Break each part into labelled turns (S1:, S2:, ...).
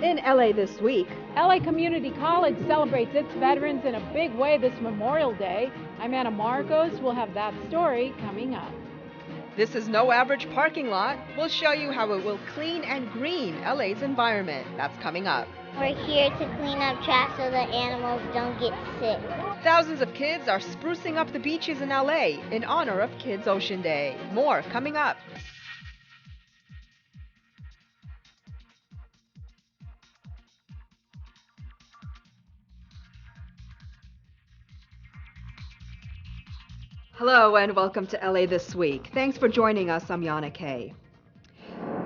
S1: In LA this week,
S2: LA Community College celebrates its veterans in a big way this Memorial Day. I'm Anna Marcos. We'll have that story coming up.
S1: this is no average parking lot. We'll show you how it will clean and green LA's environment. That's coming up.
S3: We're here to clean up trash so the animals don't get sick.
S1: Thousands of kids are sprucing up the beaches in LA in honor of Kids Ocean Day. More coming up. Hello and welcome to LA This Week. Thanks for joining us. I'm Yana Kay.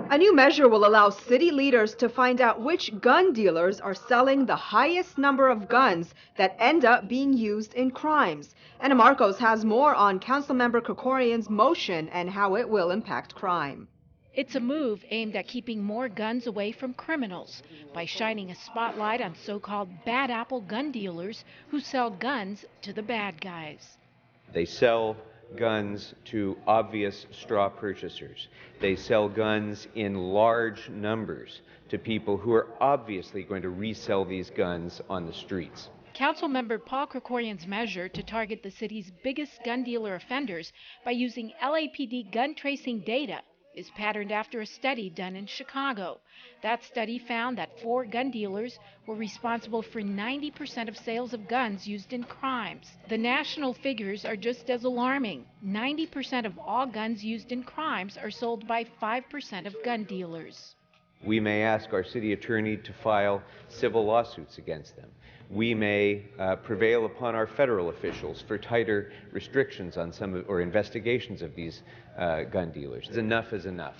S1: A new measure will allow city leaders to find out which gun dealers are selling the highest number of guns that end up being used in crimes. Anna Marcos has more on Councilmember Krekorian's motion and how it will impact crime.
S2: It's a move aimed at keeping more guns away from criminals by shining a spotlight on so-called bad apple gun dealers who sell guns to the bad guys.
S4: They sell guns to obvious straw purchasers. They sell guns in large numbers to people who are obviously going to resell these guns on the streets.
S2: Councilmember Paul Krekorian's measure to target the city's biggest gun dealer offenders by using LAPD gun tracing data is patterned after a study done in Chicago. That study found that 4 gun dealers were responsible for 90% of sales of guns used in crimes. The national figures are just as alarming. 90% of all guns used in crimes are sold by 5% of gun dealers.
S4: We may ask our city attorney to file civil lawsuits against them. We may prevail upon our federal officials for tighter restrictions on or investigations of these gun dealers. Enough is enough.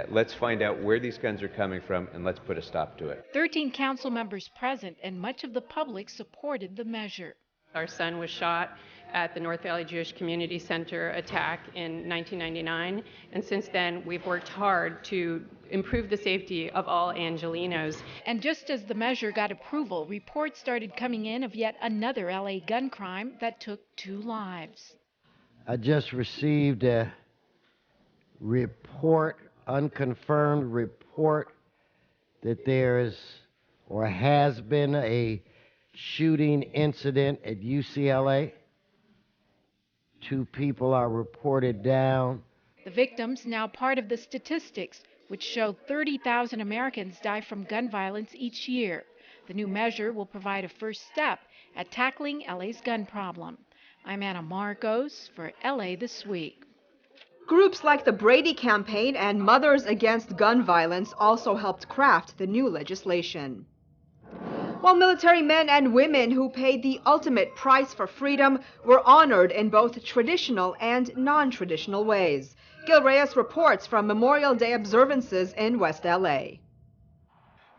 S4: Let's find out where these guns are coming from and let's put a stop to it.
S2: 13 council members present and much of the public supported the measure.
S5: Our son was shot at the North Valley Jewish Community Center attack in 1999, and since then we've worked hard to improve the safety of all Angelenos.
S2: And just as the measure got approval, reports started coming in of yet another LA gun crime that took 2 lives.
S6: I just received a report, unconfirmed report, that there is or has been a shooting incident at UCLA. 2 people are reported down.
S2: The victims now part of the statistics, which show 30,000 Americans die from gun violence each year. The new measure will provide a first step at tackling LA's gun problem. I'm Anna Marcos for LA This Week.
S1: Groups like the Brady Campaign and Mothers Against Gun Violence also helped craft the new legislation. While military men and women who paid the ultimate price for freedom were honored in both traditional and non-traditional ways. Reyes reports from Memorial Day observances in West LA.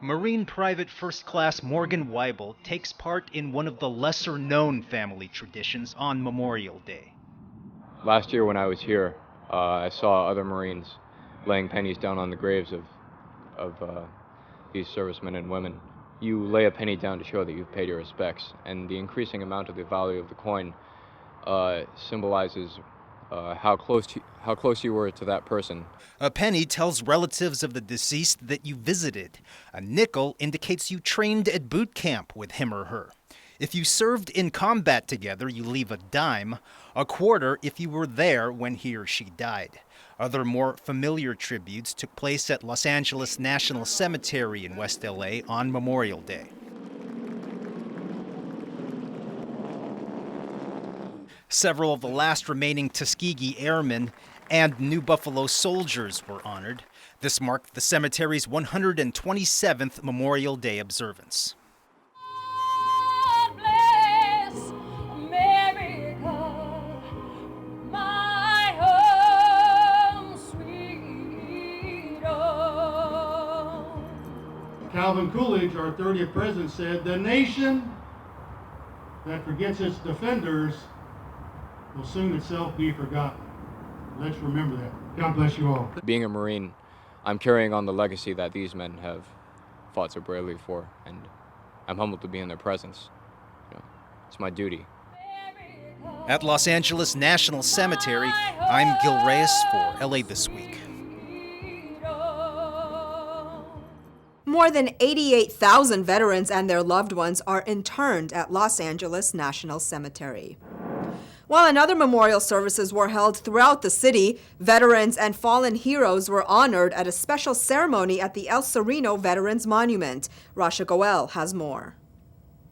S7: Marine Private First Class Morgan Weibel takes part in one of the lesser-known family traditions on Memorial Day.
S8: Last year when I was here, I saw other Marines laying pennies down on the graves of these servicemen and women. You lay a penny down to show that you've paid your respects, and the increasing amount of the value of the coin symbolizes how close you were to that person.
S7: A penny tells relatives of the deceased that you visited. A nickel indicates you trained at boot camp with him or her. If you served in combat together, you leave a dime, a quarter if you were there when he or she died. Other more familiar tributes took place at Los Angeles National Cemetery in West LA on Memorial Day. Several of the last remaining Tuskegee Airmen and New Buffalo soldiers were honored. This marked the cemetery's 127th Memorial Day observance.
S9: Calvin Coolidge, our 30th president, said, "The nation that forgets its defenders will soon itself be forgotten." Let's remember that. God bless you all.
S8: Being a Marine, I'm carrying on the legacy that these men have fought so bravely for, and I'm humbled to be in their presence. It's my duty.
S7: At Los Angeles National Cemetery, I'm Gil Reyes for LA This Week.
S1: More than 88,000 veterans and their loved ones are interned at Los Angeles National Cemetery. While another memorial services were held throughout the city, veterans and fallen heroes were honored at a special ceremony at the El Sereno Veterans Monument. Rasha Goel has more.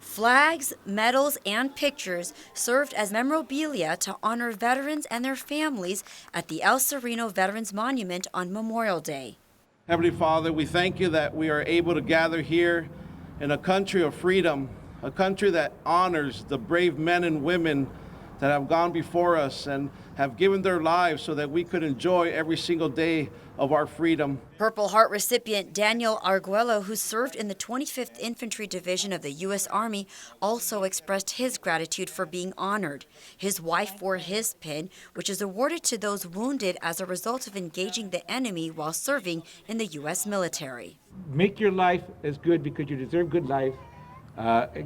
S10: Flags, medals, and pictures served as memorabilia to honor veterans and their families at the El Sereno Veterans Monument on Memorial Day.
S11: Heavenly Father, we thank you that we are able to gather here in a country of freedom, a country that honors the brave men and women that have gone before us and have given their lives so that we could enjoy every single day of our freedom.
S10: Purple Heart recipient Daniel Arguello, who served in the 25th Infantry Division of the U.S. Army, also expressed his gratitude for being honored. His wife wore his pin, which is awarded to those wounded as a result of engaging the enemy while serving in the U.S. military.
S12: Make your life as good because you deserve good life.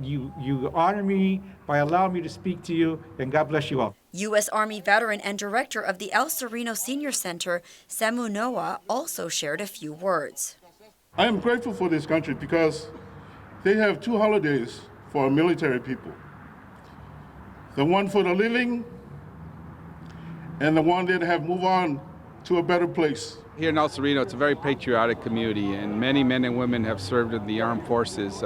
S12: You honor me by allowing me to speak to you, and God bless you all.
S10: U.S. Army veteran and director of the El Sereno Senior Center, Samu Noah, also shared a few words.
S9: I am grateful for this country because they have two holidays for our military people. The one for the living and the one that have moved on to a better place.
S13: Here in El Sereno, it's a very patriotic community, and many men and women have served in the armed forces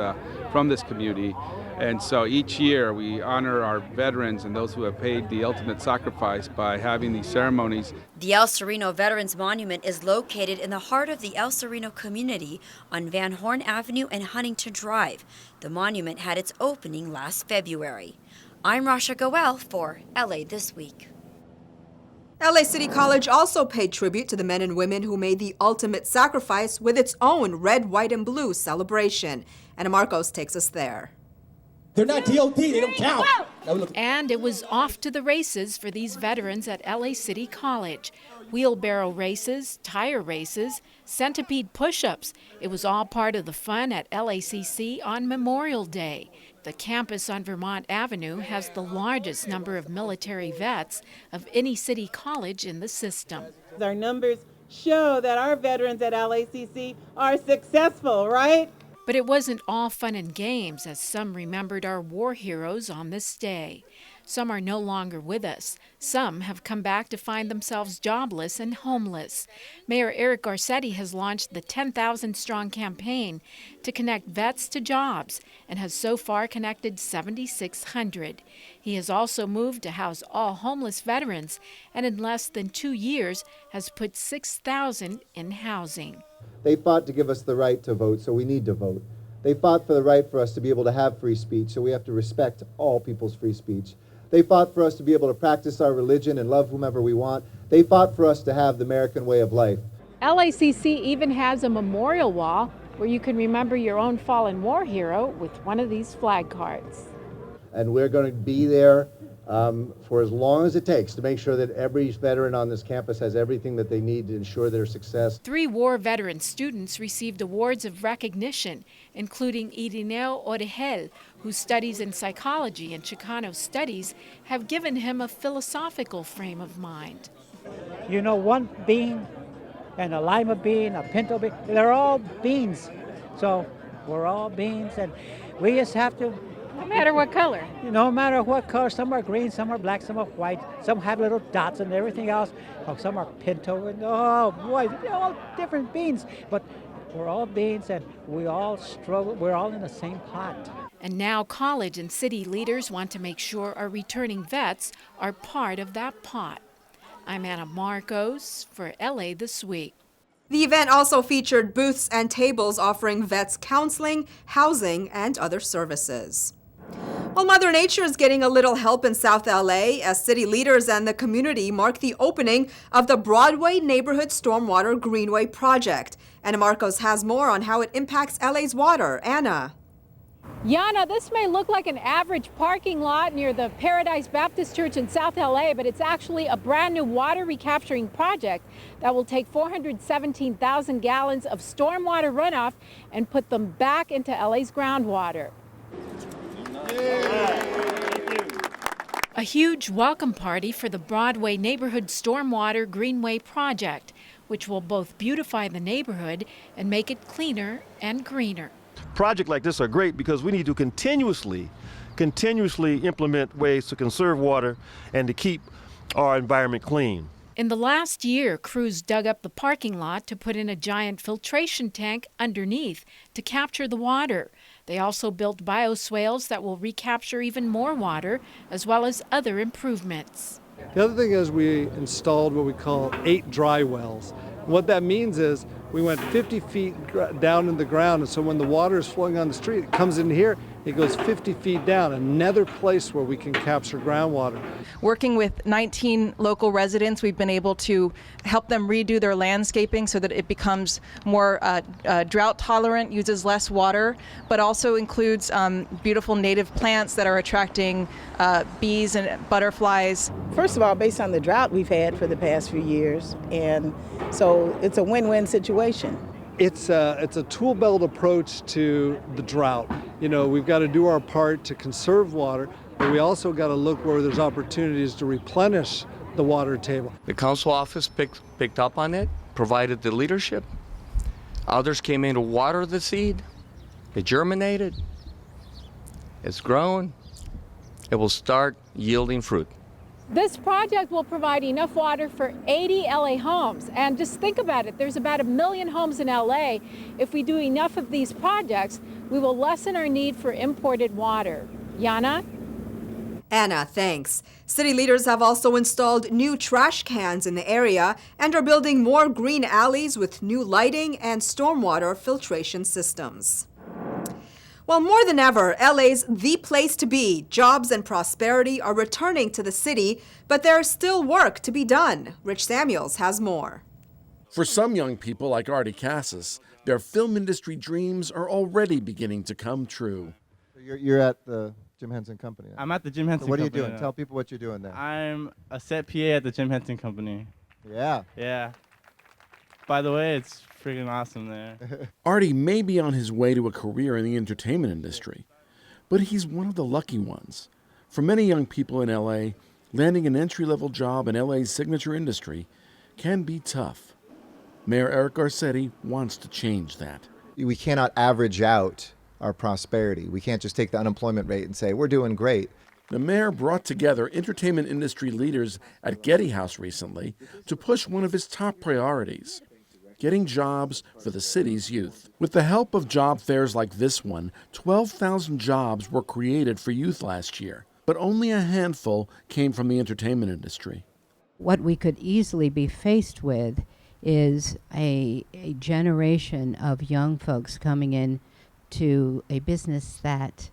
S13: from this community. And so each year we honor our veterans and those who have paid the ultimate sacrifice by having these ceremonies.
S10: The El Sereno Veterans Monument is located in the heart of the El Sereno community on Van Horn Avenue and Huntington Drive. The monument had its opening last February. I'm Rasha Goel for LA This Week.
S1: LA City College also paid tribute to the men and women who made the ultimate sacrifice with its own red, white, and blue celebration. Anna Marcos takes us there.
S14: They're not DOD, they don't count.
S2: And it was off to the races for these veterans at LA City College. Wheelbarrow races, tire races, centipede push-ups. It was all part of the fun at LACC on Memorial Day. The campus on Vermont Avenue has the largest number of military vets of any city college in the system.
S15: Our numbers show that our veterans at LACC are successful, right?
S2: But it wasn't all fun and games, as some remembered our war heroes on this day. Some are no longer with us. Some have come back to find themselves jobless and homeless. Mayor Eric Garcetti has launched the 10,000-strong campaign to connect vets to jobs and has so far connected 7,600. He has also moved to house all homeless veterans and in less than 2 years has put 6,000 in housing.
S16: They fought to give us the right to vote, so we need to vote. They fought for the right for us to be able to have free speech, so we have to respect all people's free speech. They fought for us to be able to practice our religion and love whomever we want. They fought for us to have the American way of life.
S2: LACC even has a memorial wall where you can remember your own fallen war hero with one of these flag cards.
S16: And we're going to be there for as long as it takes to make sure that every veteran on this campus has everything that they need to ensure their success.
S2: 3 war veteran students received awards of recognition, including Irineo Origel, whose studies in psychology and Chicano studies have given him a philosophical frame of mind.
S17: You know, one bean and a lima bean, a pinto bean, they're all beans. So we're all beans, and we just have to,
S2: no matter what color.
S17: No matter what color. Some are green, some are black, some are white, some have little dots and everything else. Oh, some are pinto, and oh boy, they're all different beans. But we're all beans, and we all struggle. We're all in the same pot.
S2: And now college and city leaders want to make sure our returning vets are part of that pot. I'm Anna Marcos for LA This Week.
S1: The event also featured booths and tables offering vets counseling, housing, and other services. Well, Mother Nature is getting a little help in South LA as city leaders and the community mark the opening of the Broadway Neighborhood Stormwater Greenway project. Anna Marcos has more on how it impacts LA's water. Anna.
S18: Yana, this may look like an average parking lot near the Paradise Baptist Church in South LA, but it's actually a brand new water recapturing project that will take 417,000 gallons of stormwater runoff and put them back into LA's groundwater.
S2: A huge welcome party for the Broadway Neighborhood Stormwater Greenway project. which will both beautify the neighborhood and make it cleaner and greener.
S19: Projects like this are great because we need to continuously implement ways to conserve water and to keep our environment clean.
S2: In the last year, crews dug up the parking lot to put in a giant filtration tank underneath to capture the water. They also built bioswales that will recapture even more water, as well as other improvements.
S20: The other thing is we installed what we call 8 dry wells. What that means is we went 50 feet down in the ground, and so when the water is flowing on the street, it comes in here, it goes 50 feet down, another place where we can capture groundwater.
S21: Working with 19 local residents, we've been able to help them redo their landscaping so that it becomes more drought tolerant, uses less water, but also includes beautiful native plants that are attracting bees and butterflies.
S22: First of all, based on the drought we've had for the past few years, and so it's a win-win situation.
S20: It's a tool belt approach to the drought. You know, we've got to do our part to conserve water, but we also got to look where there's opportunities to replenish the water table.
S23: The council office picked up on it, provided the leadership. Others came in to water the seed. It germinated. It's grown. It will start yielding fruit.
S18: This project will provide enough water for 80 LA homes. And just think about it, there's about 1 million homes in LA. If we do enough of these projects, we will lessen our need for imported water. Yana?
S1: Anna, thanks. City leaders have also installed new trash cans in the area and are building more green alleys with new lighting and stormwater filtration systems. Well, more than ever, LA's the place to be. Jobs and prosperity are returning to the city, but there's still work to be done. Rich Samuels has more.
S24: For some young people like Artie Cassis, their film industry dreams are already beginning to come true.
S16: You're at the Jim Henson Company.
S25: I'm at the Jim Henson
S16: Company.
S25: Company.
S16: What are you doing? Tell people what you're doing there.
S25: I'm a set PA at the Jim Henson Company.
S16: Yeah.
S25: Yeah. By the way, it's freaking awesome there.
S24: Artie may be on his way to a career in the entertainment industry, but he's one of the lucky ones. For many young people in LA, landing an entry-level job in LA's signature industry can be tough. Mayor Eric Garcetti wants to change that.
S16: We cannot average out our prosperity. We can't just take the unemployment rate and say, we're doing great.
S24: The mayor brought together entertainment industry leaders at Getty House recently to push one of his top priorities: getting jobs for the city's youth. With the help of job fairs like this one, 12,000 jobs were created for youth last year, but only a handful came from the entertainment industry.
S26: What we could easily be faced with is a generation of young folks coming in to a business that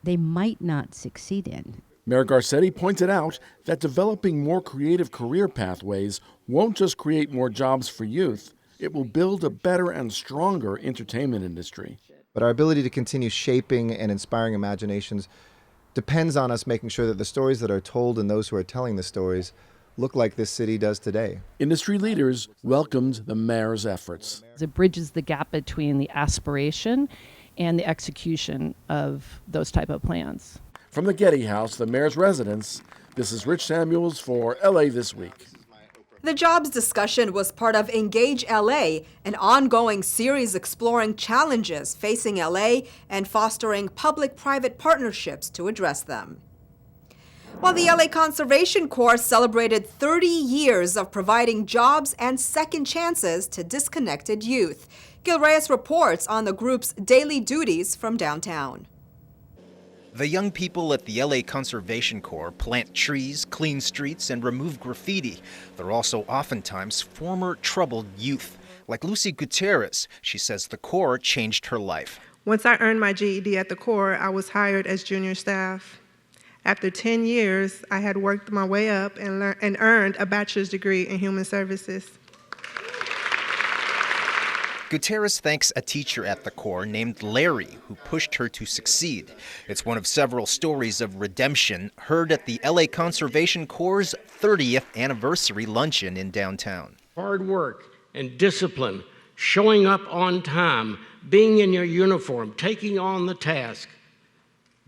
S26: they might not succeed in.
S24: Mayor Garcetti pointed out that developing more creative career pathways won't just create more jobs for youth, it will build a better and stronger entertainment industry.
S16: But our ability to continue shaping and inspiring imaginations depends on us making sure that the stories that are told and those who are telling the stories look like this city does today.
S24: Industry leaders welcomed the mayor's efforts.
S27: It bridges the gap between the aspiration and the execution of those type of plans.
S24: From the Getty House, the mayor's residence, this is Rich Samuels for LA This Week.
S1: The jobs discussion was part of Engage LA, an ongoing series exploring challenges facing LA and fostering public-private partnerships to address them. While the LA Conservation Corps celebrated 30 years of providing jobs and second chances to disconnected youth. Gil Reyes reports on the group's daily duties from downtown.
S7: The young people at the LA Conservation Corps plant trees, clean streets, and remove graffiti. They're also oftentimes former troubled youth. Like Lucy Gutierrez, she says the Corps changed her life.
S28: Once I earned my GED at the Corps, I was hired as junior staff. After 10 years, I had worked my way up and earned a bachelor's degree in human services.
S7: Gutierrez thanks a teacher at the Corps named Larry who pushed her to succeed. It's one of several stories of redemption heard at the LA Conservation Corps' 30th anniversary luncheon in downtown.
S29: Hard work and discipline, showing up on time, being in your uniform, taking on the task,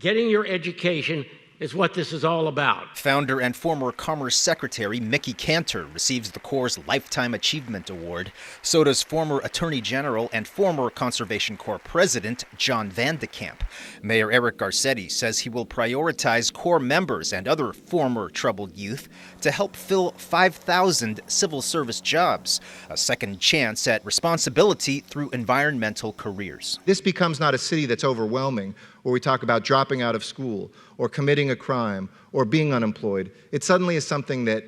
S29: getting your education is what this is all about.
S7: Founder and former Commerce Secretary Mickey Cantor receives the Corps' Lifetime Achievement Award. So does former Attorney General and former Conservation Corps President John Van de Kamp. Mayor Eric Garcetti says he will prioritize Corps members and other former troubled youth to help fill 5,000 civil service jobs, a second chance at responsibility through environmental careers.
S16: This becomes not a city that's overwhelming, where we talk about dropping out of school or committing a crime or being unemployed. It suddenly is something that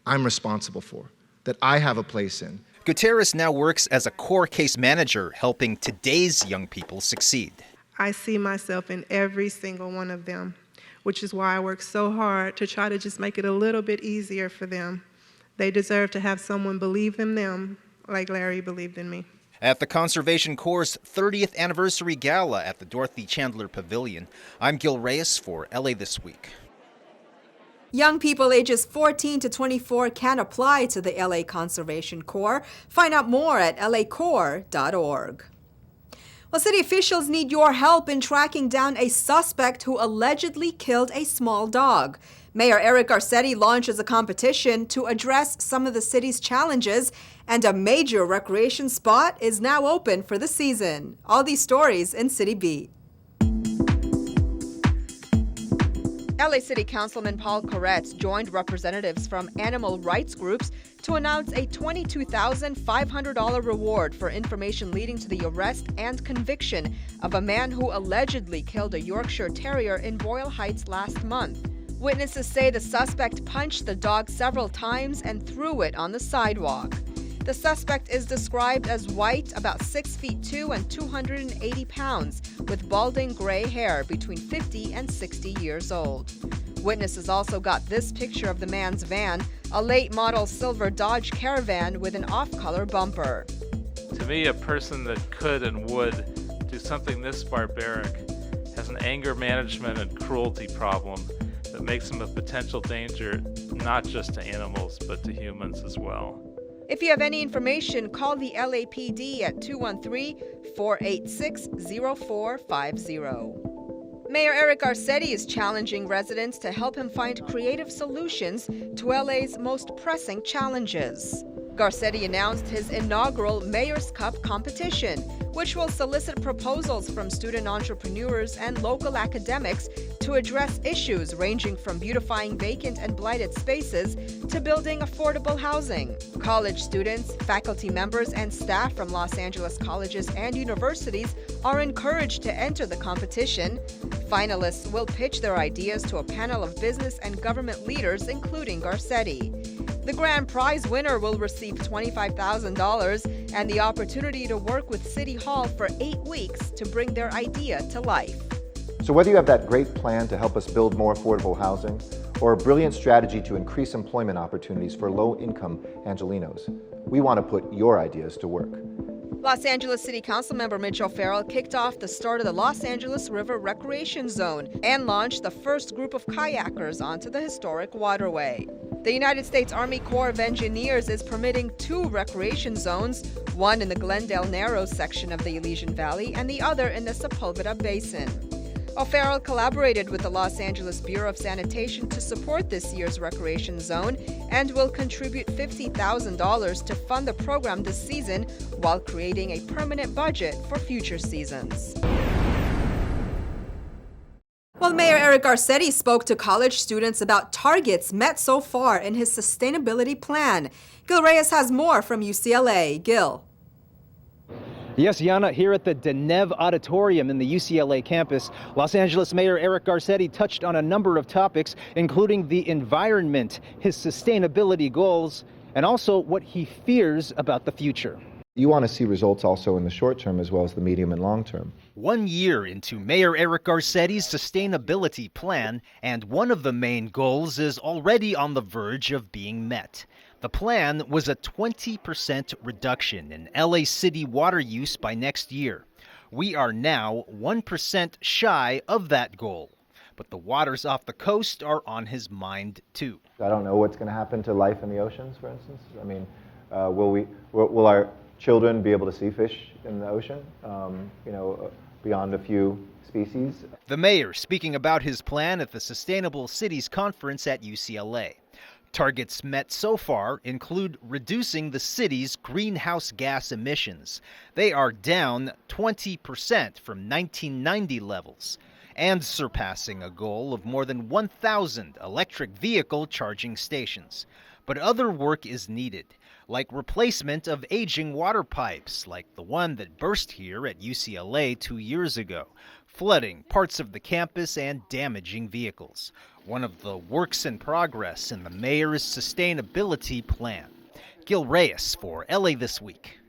S16: I'm responsible for, that I have a place in.
S7: Gutierrez now works as a Corps case manager, helping today's young people succeed.
S28: I see myself in every single one of them, which is why I work so hard to try to just make it a little bit easier for them. They deserve to have someone believe in them like Larry believed in me.
S7: At the Conservation Corps' 30th anniversary gala at the Dorothy Chandler Pavilion, I'm Gil Reyes for LA This Week.
S1: Young people ages 14 to 24 can apply to the LA Conservation Corps. Find out more at lacorps.org. Well, city officials need your help in tracking down a suspect who allegedly killed a small dog. Mayor Eric Garcetti launches a competition to address some of the city's challenges, and a major recreation spot is now open for the season. All these stories in Citybeat. LA City Councilman Paul Koretz joined representatives from animal rights groups to announce a $22,500 reward for information leading to the arrest and conviction of a man who allegedly killed a Yorkshire Terrier in Royal Heights last month. Witnesses say the suspect punched the dog several times and threw it on the sidewalk. The suspect is described as white, about 6'2" and 280 pounds, with balding gray hair, between 50 and 60 years old. Witnesses also got this picture of the man's van, a late model silver Dodge Caravan with an off-color bumper.
S3: To me, a person that could and would do something this barbaric has an anger management and cruelty problem that makes him a potential danger not just to animals but to humans as well.
S1: If you have any information, call the LAPD at 213-486-0450. Mayor Eric Garcetti is challenging residents to help him find creative solutions to LA's most pressing challenges. Garcetti announced his inaugural Mayor's Cup competition, which will solicit proposals from student entrepreneurs and local academics to address issues ranging from beautifying vacant and blighted spaces to building affordable housing. College students, faculty members, and staff from Los Angeles colleges and universities are encouraged to enter the competition. Finalists will pitch their ideas to a panel of business and government leaders, including Garcetti. The grand prize winner will receive $25,000 and the opportunity to work with City Hall for 8 weeks to bring their idea to life.
S16: So whether you have that great plan to help us build more affordable housing, or a brilliant strategy to increase employment opportunities for low-income Angelenos, we want to put your ideas to work.
S1: Los Angeles City Council member Mitch O'Farrell kicked off the start of the Los Angeles River Recreation Zone and launched the first group of kayakers onto the historic waterway. The United States Army Corps of Engineers is permitting 2 recreation zones, one in the Glendale Narrows section of the Elysian Valley and the other in the Sepulveda Basin. O'Farrell collaborated with the Los Angeles Bureau of Sanitation to support this year's recreation zone and will contribute $50,000 to fund the program this season while creating a permanent budget for future seasons. Well, Mayor Eric Garcetti spoke to college students about targets met so far in his sustainability plan. Gil Reyes has more from UCLA. Gil.
S4: Yes, Yana, here at the Deneuve Auditorium in the UCLA campus, Los Angeles Mayor Eric Garcetti touched on a number of topics, including the environment, his sustainability goals, and also what he fears about the future.
S16: You want to see results also in the short term as well as the medium and long term.
S7: 1 year into Mayor Eric Garcetti's sustainability plan, and one of the main goals is already on the verge of being met. The plan was a 20% reduction in LA City water use by next year. We are now 1% shy of that goal. But the waters off the coast are on his mind, too.
S16: I don't know what's going to happen to life in the oceans, for instance. I mean, will our children be able to see fish
S5: in the ocean, beyond a few species.
S4: The mayor speaking about his plan at the Sustainable Cities Conference at UCLA. Targets met so far include reducing the city's greenhouse gas emissions. They are down 20% from 1990 levels, and surpassing a goal of more than 1,000 electric vehicle charging stations. But other work is needed, like replacement of aging water pipes, like the one that burst here at UCLA 2 years ago, flooding parts of the campus and damaging vehicles. One of the works in progress in the mayor's sustainability plan. Gil Reyes for LA This Week.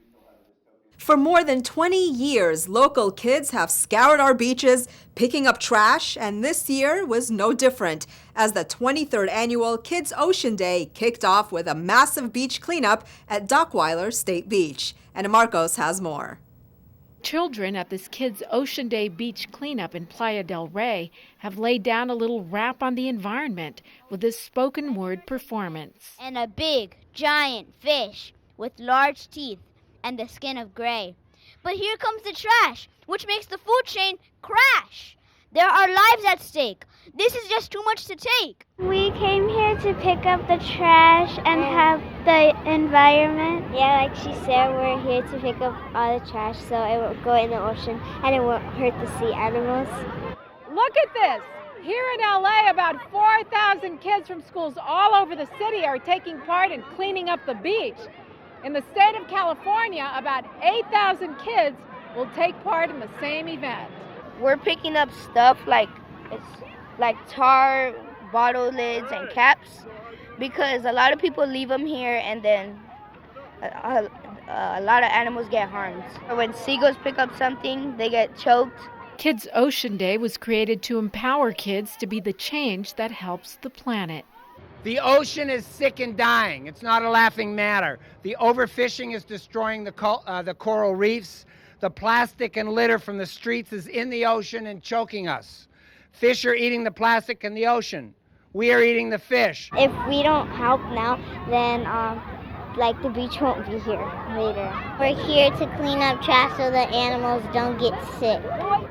S1: For more than 20 years, local kids have scoured our beaches, picking up trash, and this year was no different, as the 23rd annual Kids Ocean Day kicked off with a massive beach cleanup at Dockweiler State Beach. And Marcos has more.
S2: Children at this Kids Ocean Day beach cleanup in Playa del Rey have laid down a little rap on the environment with this spoken word performance.
S6: And a big, giant fish with large teeth and the skin of gray. But here comes the trash, which makes the food chain crash. There are lives at stake. This is just too much to take.
S8: We came here to pick up the trash and help the environment.
S6: Yeah, like she said, we're here to pick up all the trash so it won't go in the ocean and it won't hurt the sea animals.
S18: Look at this. Here in LA, about 4,000 kids from schools all over the city are taking part in cleaning up the beach. In the state of California, about 8,000 kids will take part in the same event.
S6: We're picking up stuff like tar, bottle lids, and caps because a lot of people leave them here and then a lot of animals get harmed. When seagulls pick up something, they get choked.
S2: Kids Ocean Day was created to empower kids to be the change that helps the planet.
S9: The ocean is sick and dying. It's not a laughing matter. The overfishing is destroying the coral reefs. The plastic and litter from the streets is in the ocean and choking us. Fish are eating the plastic in the ocean. We are eating the fish.
S6: If we don't help now, then the beach won't be here later. We're here to clean up trash so the animals don't get sick.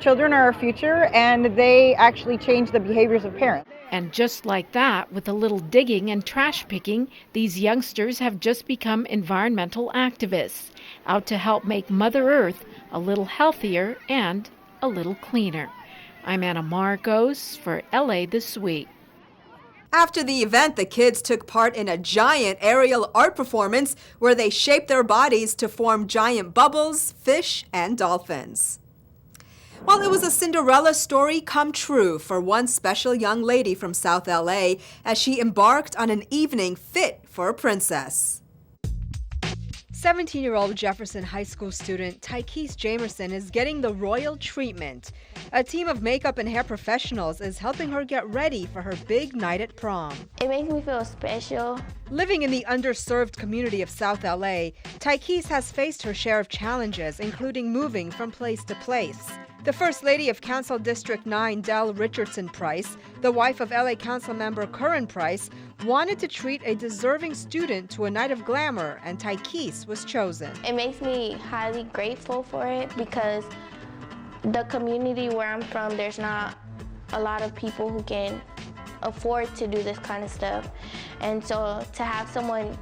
S10: Children are our future, and they actually change the behaviors of parents.
S2: And just like that, with a little digging and trash picking, these youngsters have just become environmental activists, out to help make Mother Earth a little healthier and a little cleaner. I'm Anna Marcos for LA This Week.
S1: After the event, the kids took part in a giant aerial art performance where they shaped their bodies to form giant bubbles, fish, and dolphins. Well, it was a Cinderella story come true for one special young lady from South LA as she embarked on an evening fit for a princess. 17-year-old Jefferson High School student Tykeese Jamerson is getting the royal treatment. A team of makeup and hair professionals is helping her get ready for her big night at prom.
S6: It makes me feel special.
S1: Living in the underserved community of South LA, Tykeese has faced her share of challenges, including moving from place to place. The First Lady of Council District 9, Del Richardson Price, the wife of LA Council member Curran Price, wanted to treat a deserving student to a night of glamour, and Tykeese was chosen.
S6: It makes me highly grateful for it because the community where I'm from, there's not a lot of people who can afford to do this kind of stuff. And so to have someone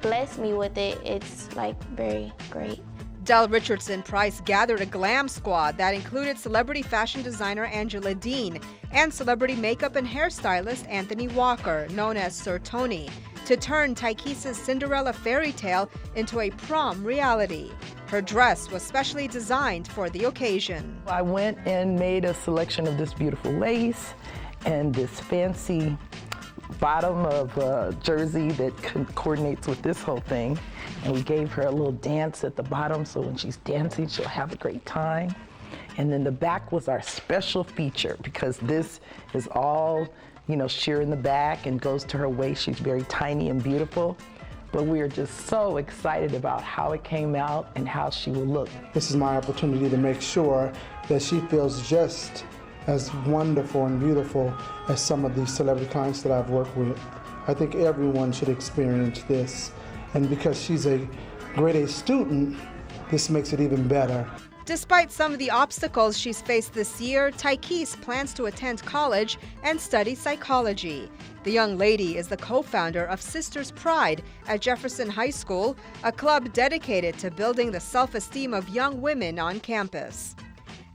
S6: bless me with it, it's like very great.
S1: Del Richardson Price gathered a glam squad that included celebrity fashion designer Angela Dean and celebrity makeup and hairstylist Anthony Walker, known as Sir Tony, to turn Tykeese's Cinderella fairy tale into a prom reality. Her dress was specially designed for the occasion.
S11: I went and made a selection of this beautiful lace and this fancy bottom of jersey that coordinates with this whole thing. And we gave her a little dance at the bottom so when she's dancing, she'll have a great time. And then the back was our special feature because this is all, sheer in the back and goes to her waist. She's very tiny and beautiful. But we are just so excited about how it came out and how she will look.
S12: This is my opportunity to make sure that she feels just as wonderful and beautiful as some of these celebrity clients that I've worked with. I think everyone should experience this. And because she's a grade A student, this makes it even better.
S1: Despite some of the obstacles she's faced this year, Taikis plans to attend college and study psychology. The young lady is the co-founder of Sisters Pride at Jefferson High School, a club dedicated to building the self-esteem of young women on campus.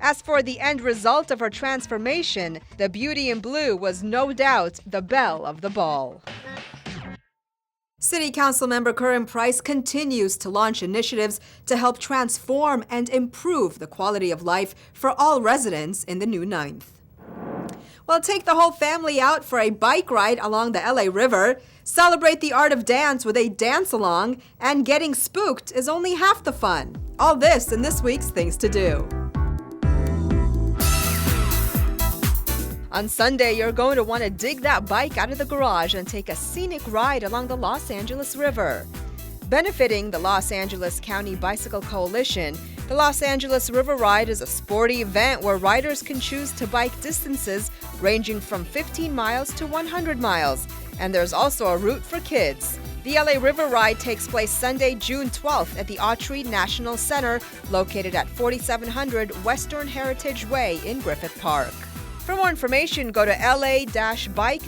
S1: As for the end result of her transformation, the beauty in blue was no doubt the belle of the ball. City Council member Curran Price continues to launch initiatives to help transform and improve the quality of life for all residents in the new 9th. Well, take the whole family out for a bike ride along the LA River, celebrate the art of dance with a dance-along, and getting spooked is only half the fun. All this in this week's Things to Do. On Sunday, you're going to want to dig that bike out of the garage and take a scenic ride along the Los Angeles River. Benefiting the Los Angeles County Bicycle Coalition, the Los Angeles River Ride is a sporty event where riders can choose to bike distances ranging from 15 miles to 100 miles, and there's also a route for kids. The LA River Ride takes place Sunday, June 12th at the Autry National Center, located at 4700 Western Heritage Way in Griffith Park. For more information, go to la-bike.org.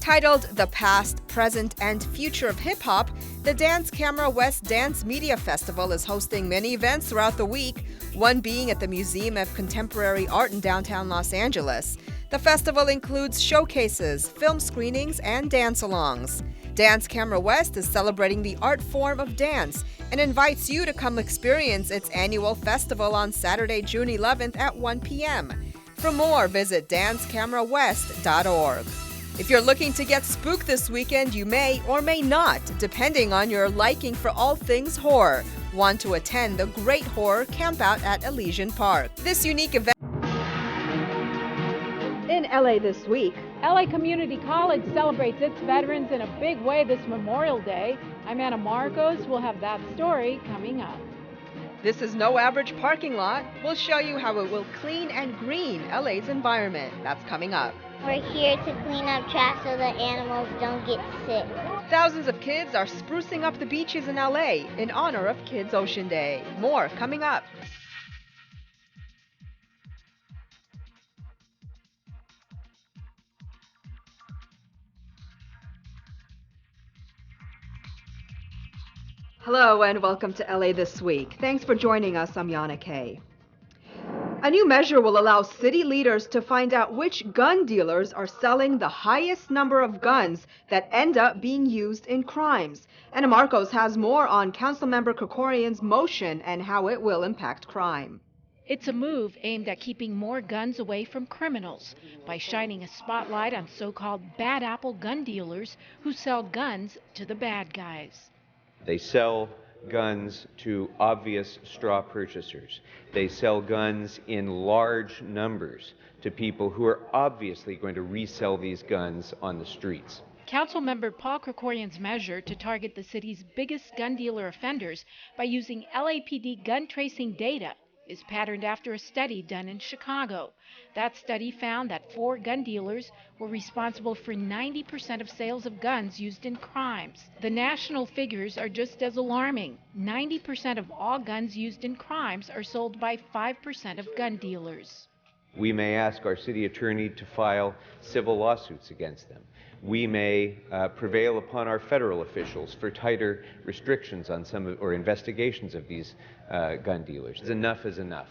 S1: Titled The Past, Present, and Future of Hip Hop, the Dance Camera West Dance Media Festival is hosting many events throughout the week, one being at the Museum of Contemporary Art in downtown Los Angeles. The festival includes showcases, film screenings, and dance-alongs. Dance Camera West is celebrating the art form of dance and invites you to come experience its annual festival on Saturday, June 11th at 1 p.m. For more, visit dancecamera.west.org. If you're looking to get spooked this weekend, you may or may not, depending on your liking for all things horror, want to attend the Great Horror Campout at Elysian Park. This unique event in LA this week.
S18: LA Community College celebrates its veterans in a big way this Memorial Day. I'm Anna Marcos. We'll have that story coming up.
S1: This is no average parking lot. We'll show you how it will clean and green LA's environment. That's coming up.
S8: We're here to clean up trash so the animals don't get sick.
S1: Thousands of kids are sprucing up the beaches in LA in honor of Kids Ocean Day. More coming up. Hello and welcome to LA This Week. Thanks for joining us. I'm Yana Kay. A new measure will allow city leaders to find out which gun dealers are selling the highest number of guns that end up being used in crimes. Anna Marcos has more on Councilmember Krekorian's motion and how it will impact crime.
S2: It's a move aimed at keeping more guns away from criminals by shining a spotlight on so-called bad apple gun dealers who sell guns to the bad guys.
S13: They sell guns to obvious straw purchasers. They sell guns in large numbers to people who are obviously going to resell these guns on the streets.
S2: Councilmember Paul Krekorian's measure to target the city's biggest gun dealer offenders by using LAPD gun tracing data is patterned after a study done in Chicago. That study found that 4 gun dealers were responsible for 90% of sales of guns used in crimes. The national figures are just as alarming. 90% of all guns used in crimes are sold by 5% of gun dealers.
S13: We may ask our city attorney to file civil lawsuits against them. We may prevail upon our federal officials for tighter restrictions on or investigations of these gun dealers. Enough is enough.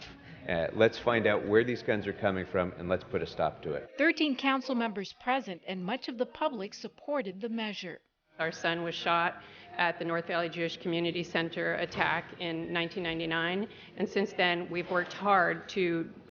S13: Let's find out where these guns are coming from and let's put a stop to it.
S2: 13 council members present and much of the public supported the measure.
S14: Our son was shot at the North Valley Jewish Community Center attack in 1999, and since then we've worked hard to